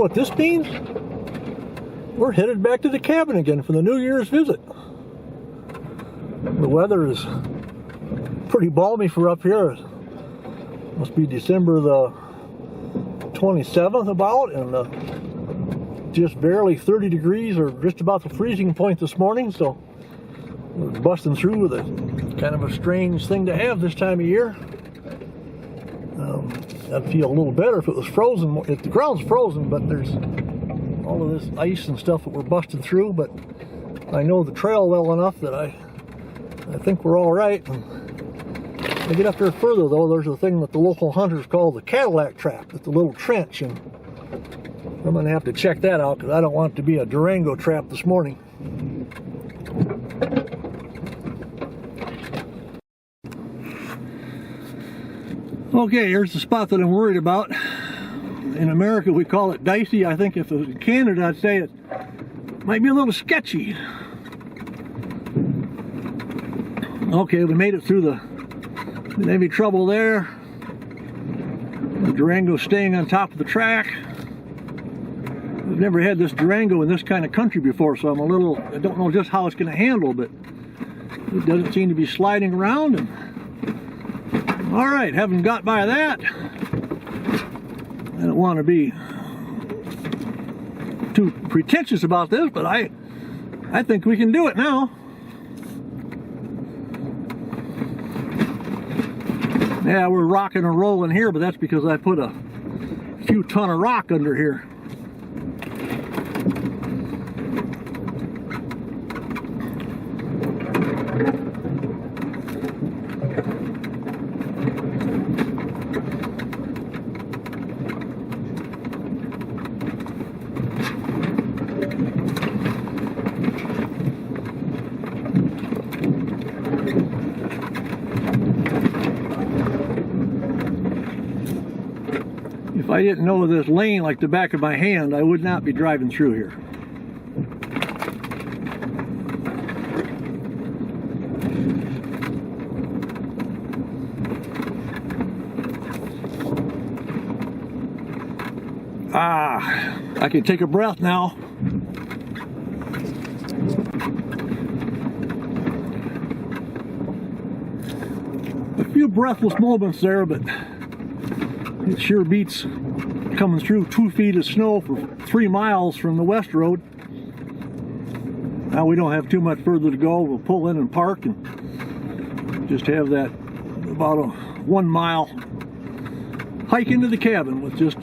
what this means? We're headed back to the cabin again for the New Year's visit. The weather is pretty balmy for up here. It must be December the 27th about, and just barely 30 degrees or just about the freezing point this morning, so we're busting through with a kind of a strange thing to have this time of year. I'd feel a little better if it was frozen. If the ground's frozen, but there's all of this ice and stuff that we're busting through. But I know the trail well enough that I think we're all right. And to get up there further, though, there's a thing that the local hunters call the Cadillac trap. It's a little trench, and I'm going to have to check that out because I don't want it to be a Durango trap this morning. Okay, here's the spot that I'm worried about. In America, we call it dicey. I think if it was in Canada, I'd say it might be a little sketchy. Okay, we made it through didn't have any trouble there. The Durango staying on top of the track. We've never had this Durango in this kind of country before, so I don't know just how it's going to handle, but it doesn't seem to be sliding around. And all right, haven't got by that. I don't want to be too pretentious about this, but I think we can do it now. Yeah, we're rocking and rolling here, but that's because I put a few ton of rock under here. If I didn't know this lane like the back of my hand, I would not be driving through here. I can take a breath now. A few breathless moments there, but it sure beats coming through 2 feet of snow for 3 miles from the West Road. Now we don't have too much further to go. We'll pull in and park and just have that about a 1 mile hike into the cabin with just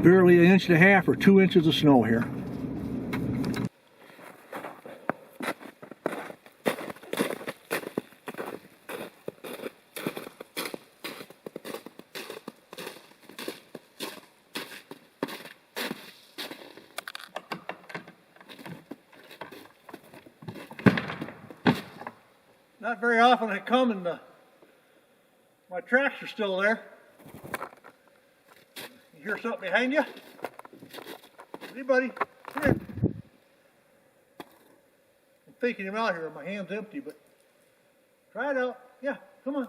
barely 1.5 inches or 2 inches of snow here. Not very often I come and my tracks are still there. You hear something behind you? Hey buddy, come here. I'm faking him out here, my hand's empty, but try it out. Yeah, come on.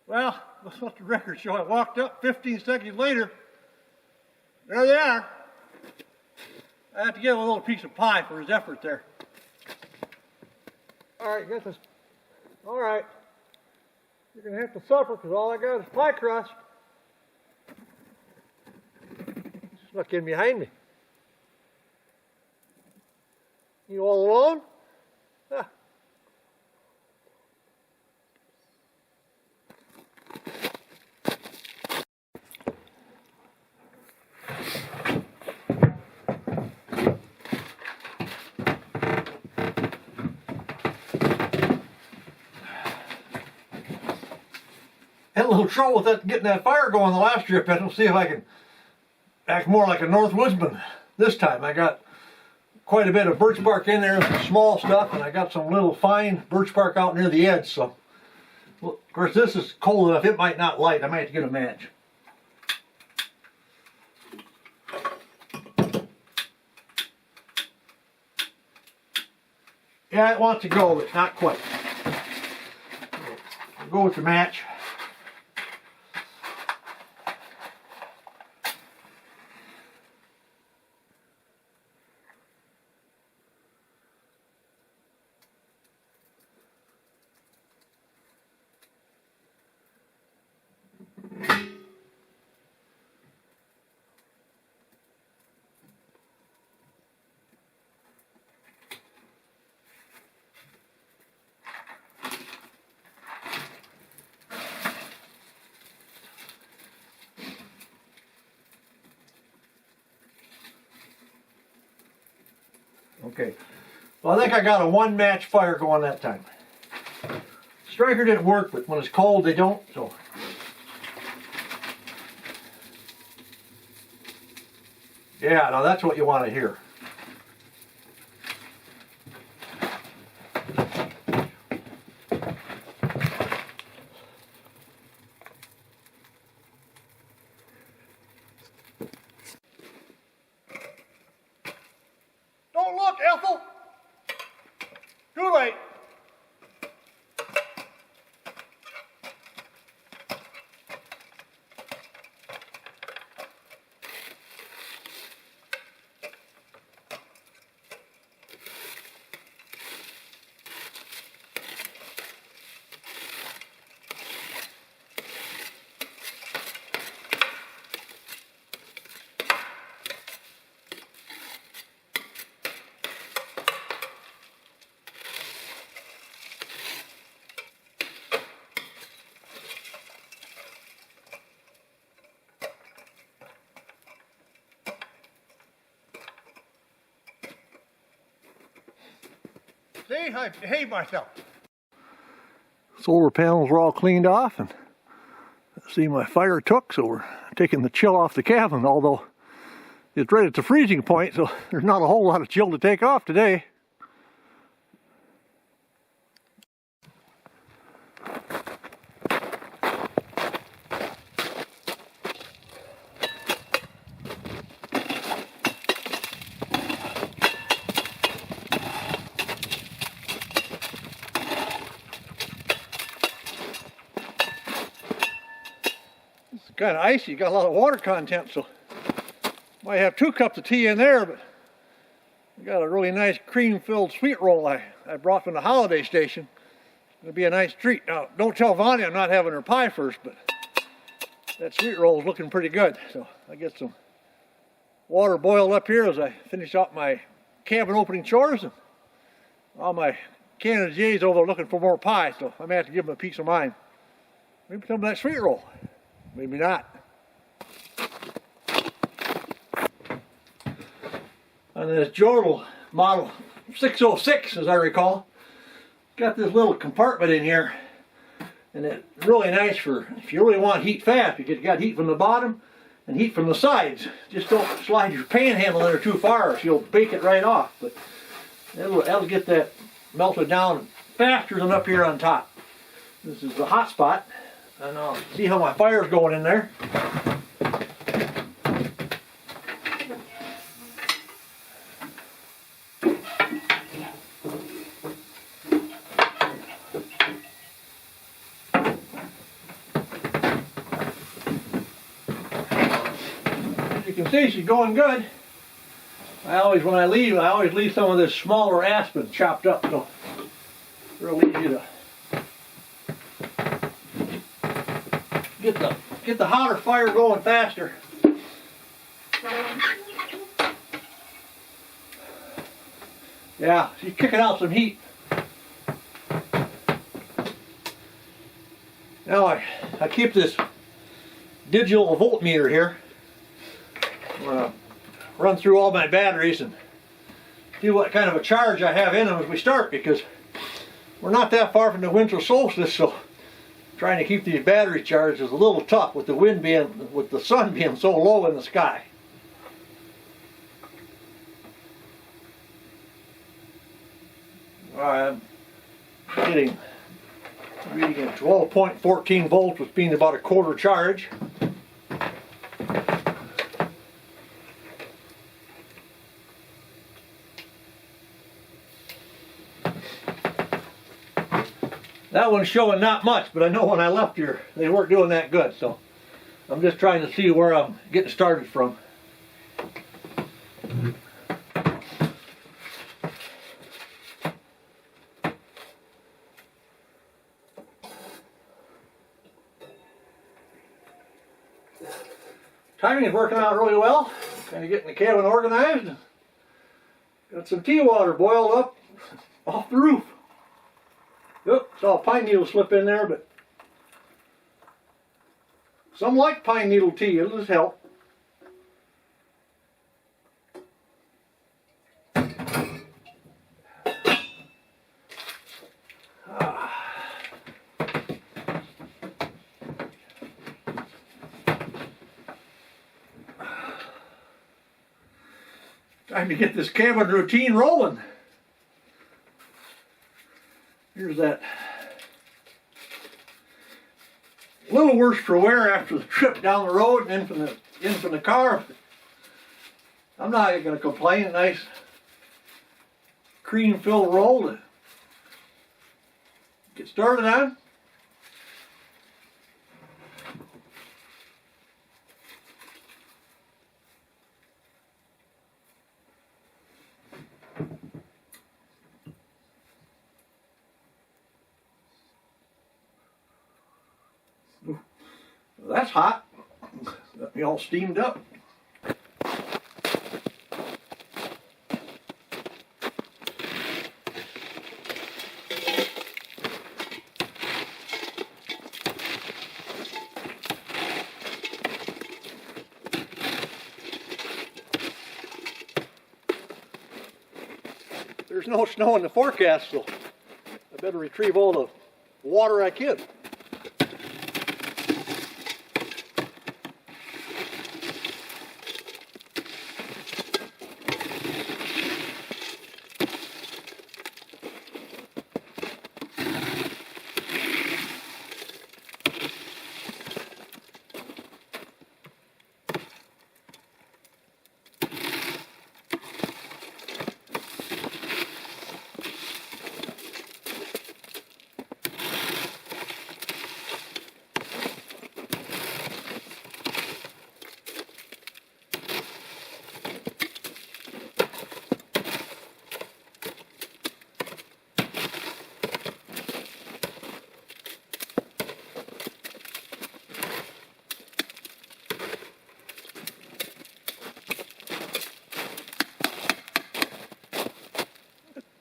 Well, that's what the records show. I walked up 15 seconds later. There they are. I have to give him a little piece of pie for his effort there. All right, get this. All right. You're going to have to suffer because all I got is pie crust. Snuck in behind me. You all alone? Ah. Had a little trouble with that, getting that fire going the last trip. I'll see if I can act more like a North Woodsman this time. I got quite a bit of birch bark in there, some small stuff, and I got some little fine birch bark out near the edge. So, well, of course, this is cold enough. It might not light. I might have to get a match. Yeah, it wants to go, but not quite. I'll go with the match. Okay. Well, I think I got a one match fire going that time. Striker didn't work, but when it's cold, they don't. So. Yeah, now that's what you want to hear. Don't look, Ethel! Too late. See, I behaved myself. Solar panels were all cleaned off, and see, my fire took, so we're taking the chill off the cabin, although it's right at the freezing point, so there's not a whole lot of chill to take off today. Kind of icy, got a lot of water content, so might have 2 cups of tea in there, but we got a really nice cream-filled sweet roll I brought from the holiday station. It'll be a nice treat. Now, don't tell Vonnie I'm not having her pie first, but that sweet roll is looking pretty good. So I get some water boiled up here as I finish up my cabin opening chores, and all my Canada Jays over looking for more pie, so I may have to give them a piece of mine. Maybe some of that sweet roll. Maybe not. On this Jordal model 606, as I recall, got this little compartment in here, and it's really nice for if you really want heat fast. You got heat from the bottom and heat from the sides. Just don't slide your panhandle in there too far, or you'll bake it right off. But that'll get that melted down faster than up here on top. This is the hot spot. And I'll see how my fire's going in there. As you can see, she's going good. When I leave, I always leave some of this smaller aspen chopped up, so it's real easy to get the hotter fire going faster. Yeah, she's kicking out some heat. Now I keep this digital voltmeter here. I'm gonna run through all my batteries and see what kind of a charge I have in them as we start, because we're not that far from the winter solstice, so trying to keep these batteries charged is a little tough with the sun being so low in the sky. I'm reading at 12.14 volts, which being about a quarter charge. That one's showing not much, but I know when I left here they weren't doing that good, so I'm just trying to see where I'm getting started from. Timing is working out really well. Kind of getting the cabin organized. Got some tea water boiled up off the roof. Yep, saw a pine needle slip in there, but some like pine needle tea. It'll just help. Time to get this cabin routine rolling. Here's that. A little worse for wear after the trip down the road and in from the car. I'm not going to complain. A nice cream-filled roll to get started on. That's hot. Got me all steamed up. There's no snow in the forecast, so I better retrieve all the water I can.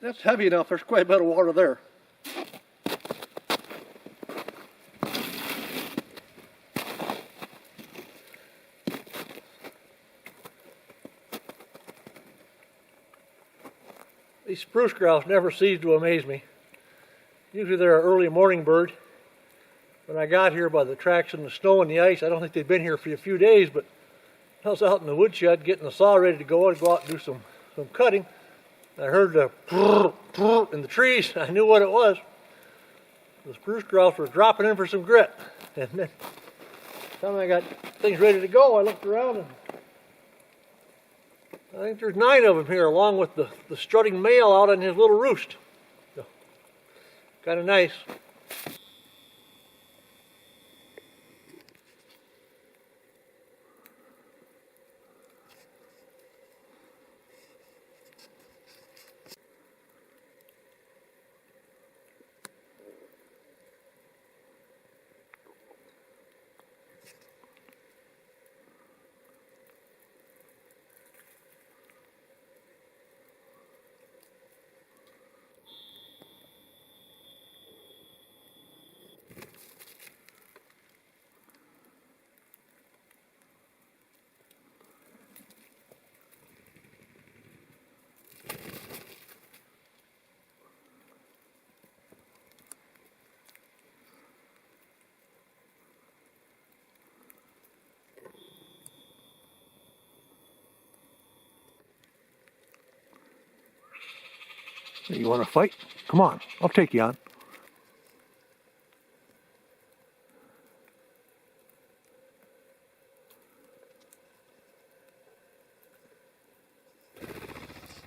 That's heavy enough. There's quite a bit of water there. These spruce grouse never cease to amaze me. Usually they're an early morning bird. When I got here by the tracks in the snow and the ice, I don't think they'd been here for a few days, but I was out in the woodshed getting the saw ready to go. I'd go out and do some cutting. I heard the prrr in the trees. I knew what it was. The spruce grouse were dropping in for some grit. And then, by the time I got things ready to go, I looked around and I think there's 9 of them here, along with the strutting male out on his little roost. So, kind of nice. You want to fight? Come on, I'll take you on.